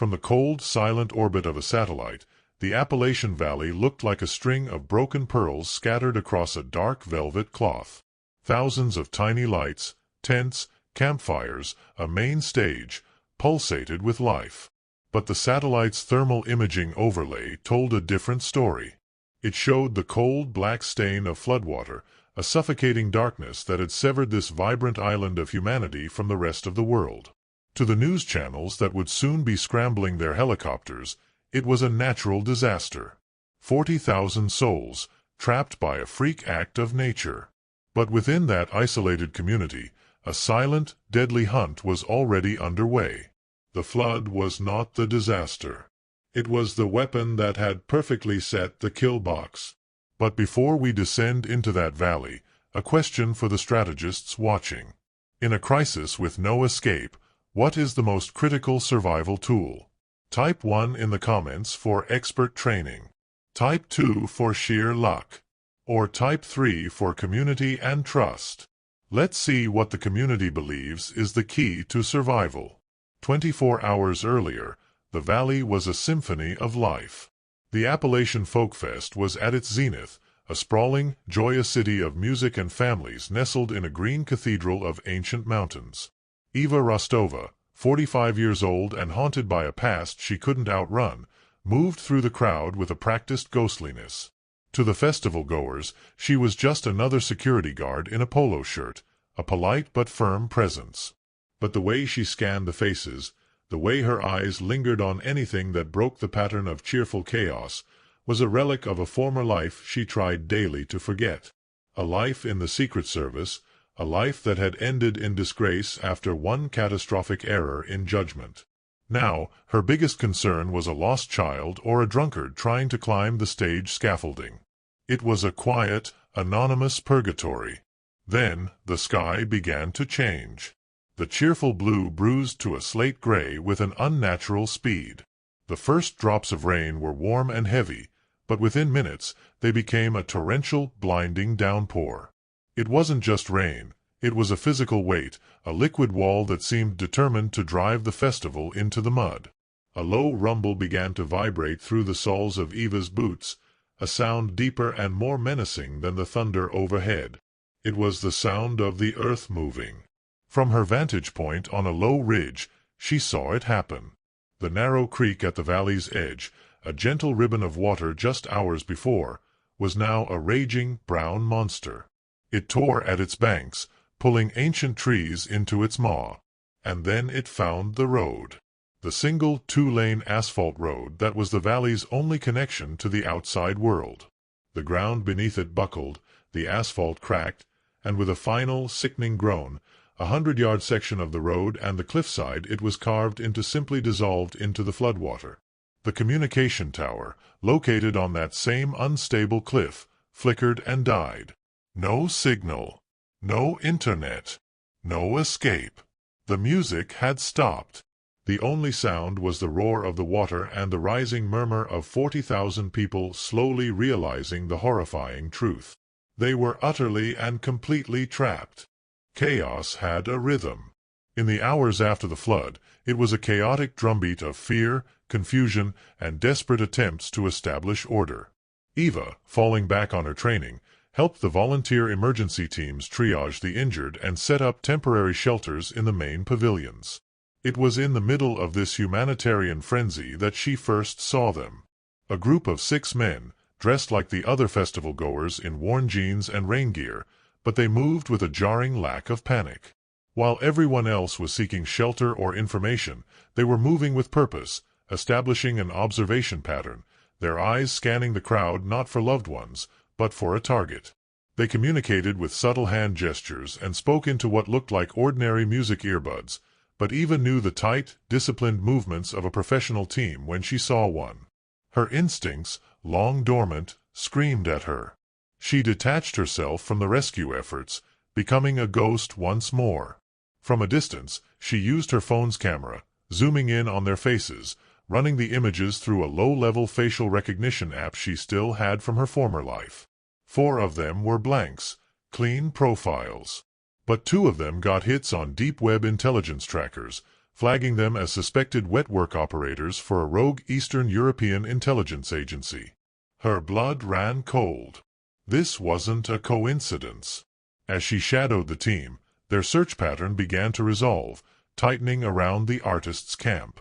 From the cold, silent orbit of a satellite, the Appalachian Valley looked like a string of broken pearls scattered across a dark velvet cloth. Thousands of tiny lights, tents, campfires, a main stage, pulsated with life. But the satellite's thermal imaging overlay told a different story. It showed the cold, black stain of floodwater, a suffocating darkness that had severed this vibrant island of humanity from the rest of the world. To the news channels that would soon be scrambling their helicopters, it was a natural disaster. 40,000 souls, trapped by a freak act of nature. But within that isolated community, a silent, deadly hunt was already underway. The flood was not the disaster. It was the weapon that had perfectly set the kill box. But before we descend into that valley, a question for the strategists watching. In a crisis with no escape, what is the most critical survival tool? Type 1 in the comments for expert training. Type 2 for sheer luck. Or Type 3 for community and trust. Let's see what the community believes is the key to survival. 24 hours earlier, the valley was a symphony of life. The Appalachian Folk Fest was at its zenith, a sprawling, joyous city of music and families nestled in a green cathedral of ancient mountains. Eva Rostova, 45 years old and haunted by a past she couldn't outrun, moved through the crowd with a practiced ghostliness. To the festival-goers, she was just another security guard in a polo shirt, a polite but firm presence. But the way she scanned the faces, the way her eyes lingered on anything that broke the pattern of cheerful chaos, was a relic of a former life she tried daily to forget. A life in the Secret Service, a life that had ended in disgrace after one catastrophic error in judgment. Now, her biggest concern was a lost child or a drunkard trying to climb the stage scaffolding. It was a quiet, anonymous purgatory. Then, the sky began to change. The cheerful blue bruised to a slate gray with an unnatural speed. The first drops of rain were warm and heavy, but within minutes they became a torrential, blinding downpour. It wasn't just rain, it was a physical weight, a liquid wall that seemed determined to drive the festival into the mud. A low rumble began to vibrate through the soles of Eva's boots, a sound deeper and more menacing than the thunder overhead. It was the sound of the earth moving. From her vantage point on a low ridge, she saw it happen. The narrow creek at the valley's edge, a gentle ribbon of water just hours before, was now a raging, brown monster. It tore at its banks, pulling ancient trees into its maw. And then it found the road. The single two-lane asphalt road that was the valley's only connection to the outside world. The ground beneath it buckled, the asphalt cracked, and with a final, sickening groan, 100-yard section of the road and the cliffside it was carved into simply dissolved into the floodwater. The communication tower, located on that same unstable cliff, flickered and died. No signal. No internet. No escape. The music had stopped. The only sound was the roar of the water and the rising murmur of 40,000 people slowly realizing the horrifying truth. They were utterly and completely trapped. Chaos had a rhythm. In the hours after the flood, it was a chaotic drumbeat of fear, confusion, and desperate attempts to establish order. Eva, falling back on her training, helped the volunteer emergency teams triage the injured and set up temporary shelters in the main pavilions. It was in the middle of this humanitarian frenzy that she first saw them. A group of 6 men, dressed like the other festival-goers in worn jeans and rain gear, but they moved with a jarring lack of panic. While everyone else was seeking shelter or information, they were moving with purpose, establishing an observation pattern, their eyes scanning the crowd not for loved ones, but for a target. They communicated with subtle hand gestures and spoke into what looked like ordinary music earbuds, but Eva knew the tight, disciplined movements of a professional team when she saw one. Her instincts, long dormant, screamed at her. She detached herself from the rescue efforts, becoming a ghost once more. From a distance, she used her phone's camera, zooming in on their faces, running the images through a low-level facial recognition app she still had from her former life. 4 of them were blanks, clean profiles. But 2 of them got hits on deep web intelligence trackers, flagging them as suspected wet-work operators for a rogue Eastern European intelligence agency. Her blood ran cold. This wasn't a coincidence. As she shadowed the team, their search pattern began to resolve, tightening around the artist's camp.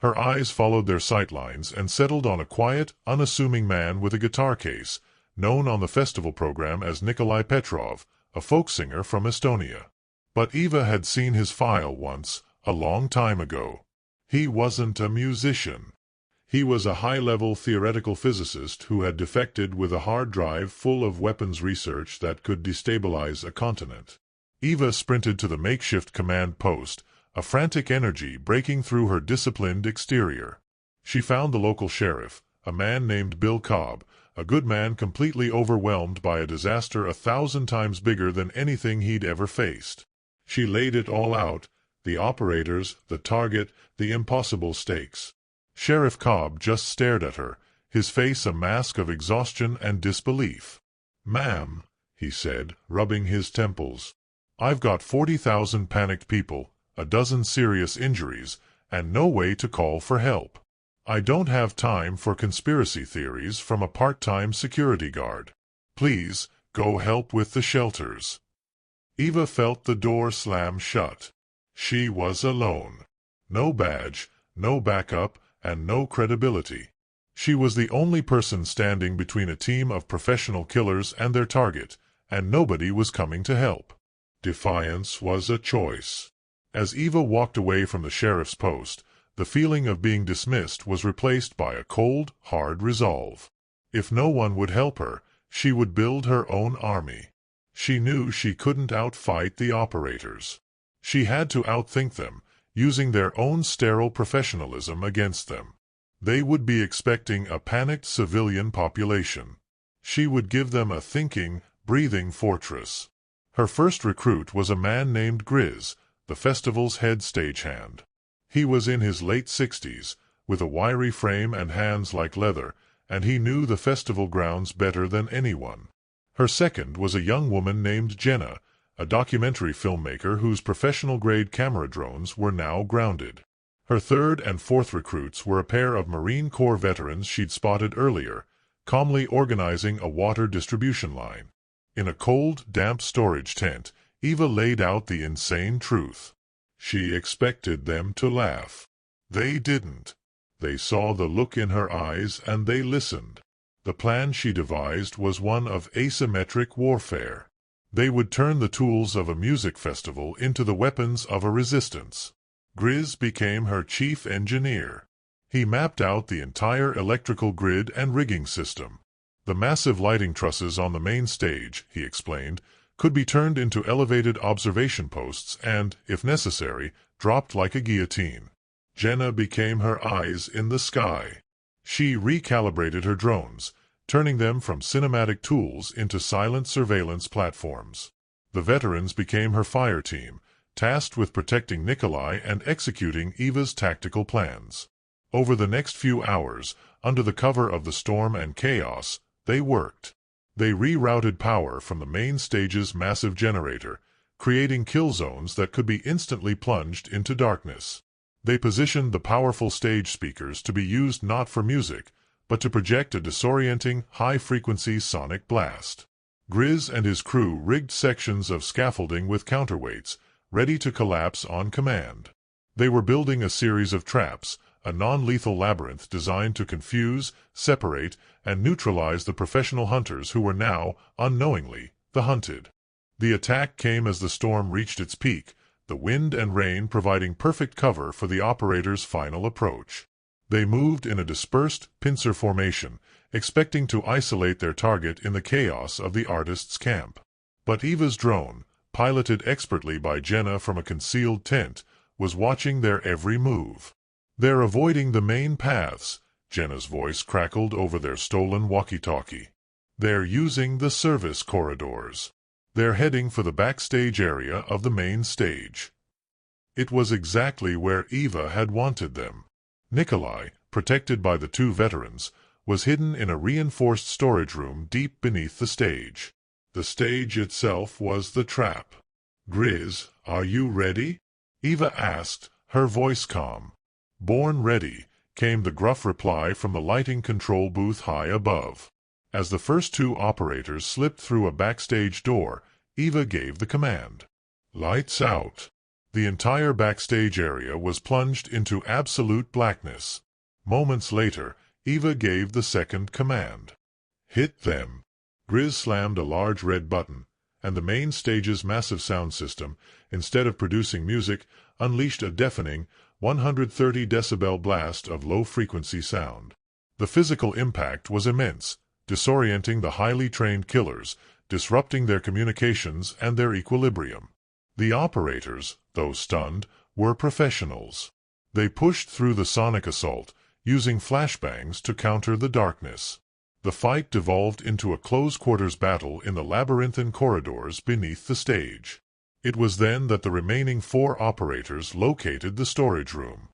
Her eyes followed their sightlines and settled on a quiet, unassuming man with a guitar case, known on the festival program as Nikolai Petrov, a folk singer from Estonia. But Eva had seen his file once, a long time ago. He wasn't a musician. He was a high-level theoretical physicist who had defected with a hard drive full of weapons research that could destabilize a continent. Eva sprinted to the makeshift command post, a frantic energy breaking through her disciplined exterior. She found the local sheriff, a man named Bill Cobb, a good man completely overwhelmed by a disaster 1,000 times bigger than anything he'd ever faced. She laid it all out, the operators, the target, the impossible stakes. Sheriff Cobb just stared at her, his face a mask of exhaustion and disbelief. "Ma'am," he said, rubbing his temples, "I've got 40,000 panicked people, a dozen serious injuries, and no way to call for help. I don't have time for conspiracy theories from a part-time security guard. Please, go help with the shelters." Eva felt the door slam shut. She was alone. No badge, no backup, and no credibility. She was the only person standing between a team of professional killers and their target, and nobody was coming to help. Defiance was a choice. As Eva walked away from the sheriff's post, the feeling of being dismissed was replaced by a cold, hard resolve. If no one would help her, she would build her own army. She knew she couldn't outfight the operators. She had to outthink them, using their own sterile professionalism against them. They would be expecting a panicked civilian population. She would give them a thinking, breathing fortress. Her first recruit was a man named Grizz, the festival's head stagehand. He was in his late 60s, with a wiry frame and hands like leather, and he knew the festival grounds better than anyone. Her second was a young woman named Jenna, a documentary filmmaker whose professional-grade camera drones were now grounded. Her third and fourth recruits were a pair of Marine Corps veterans she'd spotted earlier, calmly organizing a water distribution line. In a cold, damp storage tent, Eva laid out the insane truth. She expected them to laugh. They didn't. They saw the look in her eyes and they listened. The plan she devised was one of asymmetric warfare. They would turn the tools of a music festival into the weapons of a resistance. Grizz became her chief engineer. He mapped out the entire electrical grid and rigging system. The massive lighting trusses on the main stage, he explained, could be turned into elevated observation posts and, if necessary, dropped like a guillotine. Jenna became her eyes in the sky. She recalibrated her drones, turning them from cinematic tools into silent surveillance platforms. The veterans became her fire team, tasked with protecting Nikolai and executing Eva's tactical plans. Over the next few hours, under the cover of the storm and chaos, they worked. They rerouted power from the main stage's massive generator, creating kill zones that could be instantly plunged into darkness. They positioned the powerful stage speakers to be used not for music, but to project a disorienting, high-frequency sonic blast. Grizz and his crew rigged sections of scaffolding with counterweights, ready to collapse on command. They were building a series of traps, a non-lethal labyrinth designed to confuse, separate, and neutralize the professional hunters who were now, unknowingly, the hunted. The attack came as the storm reached its peak, the wind and rain providing perfect cover for the operators' final approach. They moved in a dispersed, pincer formation, expecting to isolate their target in the chaos of the artist's camp. But Eva's drone, piloted expertly by Jenna from a concealed tent, was watching their every move. "They're avoiding the main paths," Jenna's voice crackled over their stolen walkie-talkie. "They're using the service corridors. They're heading for the backstage area of the main stage." It was exactly where Eva had wanted them. Nikolai, protected by the two veterans, was hidden in a reinforced storage room deep beneath the stage. The stage itself was the trap. "Grizz, are you ready?" Eva asked, her voice calm. "Born ready," came the gruff reply from the lighting control booth high above. As the first two operators slipped through a backstage door, Eva gave the command. "Lights out." The entire backstage area was plunged into absolute blackness. Moments later, Eva gave the second command. "Hit them." Grizz slammed a large red button, and the main stage's massive sound system, instead of producing music, unleashed a deafening 130 decibel blast of low-frequency sound. The physical impact was immense, disorienting the highly trained killers, disrupting their communications and their equilibrium. The operators, though stunned, were professionals. They pushed through the sonic assault, using flashbangs to counter the darkness. The fight devolved into a close-quarters battle in the labyrinthine corridors beneath the stage. It was then that the remaining 4 operators located the storage room.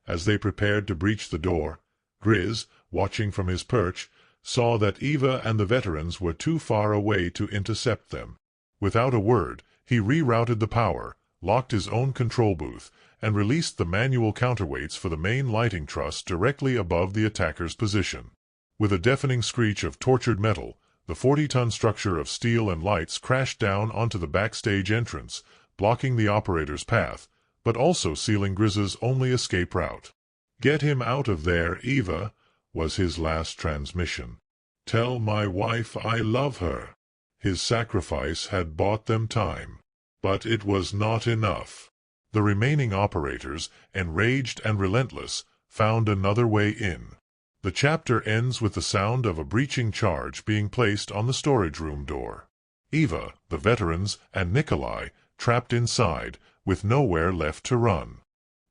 As they prepared to breach the door, Grizz, watching from his perch, saw that Eva and the veterans were too far away to intercept them. Without a word, he rerouted the power, locked his own control booth, and released the manual counterweights for the main lighting truss directly above the attacker's position. With a deafening screech of tortured metal, the 40-ton structure of steel and lights crashed down onto the backstage entrance, blocking the operator's path, but also sealing Grizz's only escape route. "Get him out of there, Eva," was his last transmission. "Tell my wife I love her." His sacrifice had bought them time. But it was not enough. The remaining operators, enraged and relentless, found another way in. The chapter ends with the sound of a breaching charge being placed on the storage room door. Eva, the veterans, and Nikolai, trapped inside, with nowhere left to run.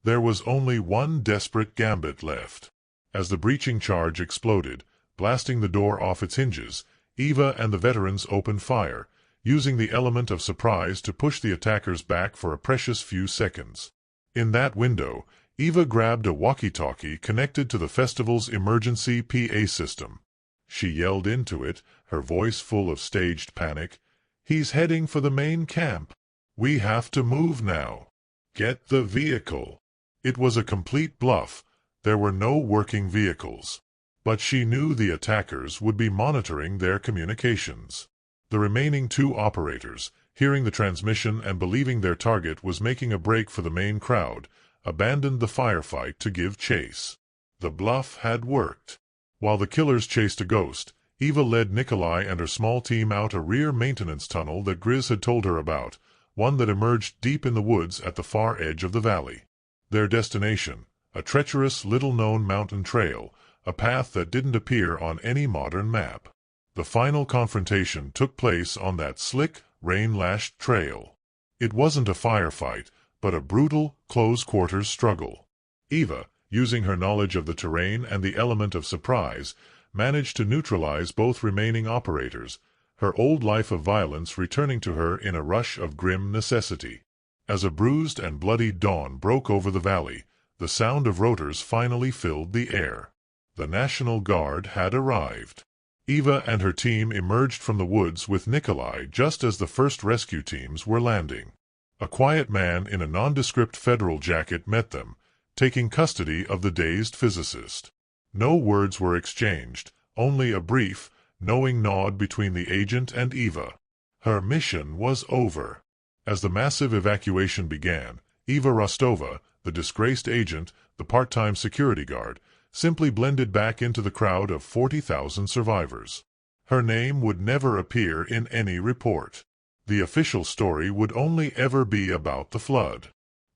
There was only one desperate gambit left. As the breaching charge exploded, blasting the door off its hinges, Eva and the veterans opened fire, using the element of surprise to push the attackers back for a precious few seconds. In that window, Eva grabbed a walkie-talkie connected to the festival's emergency PA system. She yelled into it, her voice full of staged panic, "He's heading for the main camp. We have to move now. Get the vehicle." It was a complete bluff. There were no working vehicles. But she knew the attackers would be monitoring their communications. The remaining 2 operators, hearing the transmission and believing their target was making a break for the main crowd, abandoned the firefight to give chase. The bluff had worked. While the killers chased a ghost, Eva led Nikolai and her small team out a rear maintenance tunnel that Grizz had told her about, one that emerged deep in the woods at the far edge of the valley. Their destination, a treacherous, little-known mountain trail, a path that didn't appear on any modern map. The final confrontation took place on that slick, rain-lashed trail. It wasn't a firefight, but a brutal, close-quarters struggle. Eva, using her knowledge of the terrain and the element of surprise, managed to neutralize both remaining operators, her old life of violence returning to her in a rush of grim necessity. As a bruised and bloody dawn broke over the valley, the sound of rotors finally filled the air. The National Guard had arrived. Eva and her team emerged from the woods with Nikolai just as the first rescue teams were landing. A quiet man in a nondescript federal jacket met them, taking custody of the dazed physicist. No words were exchanged, only a brief, knowing nod between the agent and Eva. Her mission was over. As the massive evacuation began, Eva Rostova, the disgraced agent, the part-time security guard, simply blended back into the crowd of 40,000 survivors. Her name would never appear in any report. The official story would only ever be about the flood.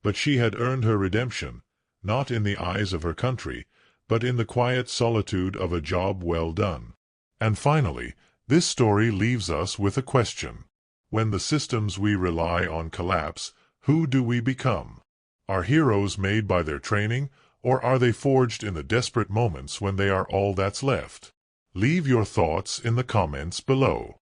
But she had earned her redemption, not in the eyes of her country, but in the quiet solitude of a job well done. And finally, this story leaves us with a question. When the systems we rely on collapse, who do we become? Are heroes made by their training, or are they forged in the desperate moments when they are all that's left? Leave your thoughts in the comments below.